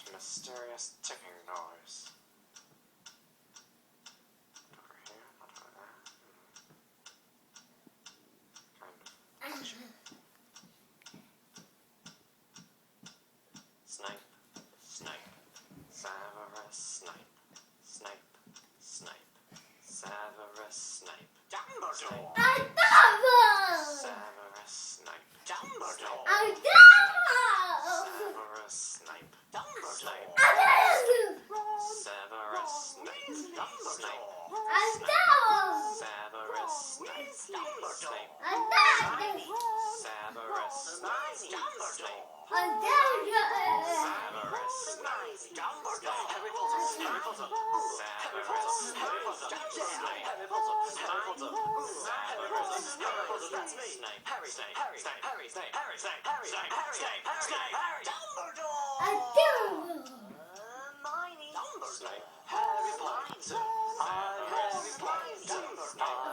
that mysterious ticking noise? Over here, not over there. Kind of. Snape, Snape, Severus Snape, Snape, Snape, Severus Snape, Dumbledore! Severus Snape, Dumbledore! Severus Snape, Dumbledore! Severus Snape, Snape, Severus Snape, Snape, Severus Snape, Snape, Severus Snape, Dumbledore! Harry Potter! Harry Potter! Severus Harry Potter! Harry Potter! Harry Potter! That's me! Snape, Harry! Snape, Harry! Snape, Harry! Snape, Harry! Snape, Harry! Snape, Harry! Snape, Harry! Snape, Harry! Dumbledore! Hermione! Dumbledore! Snape, Harry Potter! I'm Harry Potter!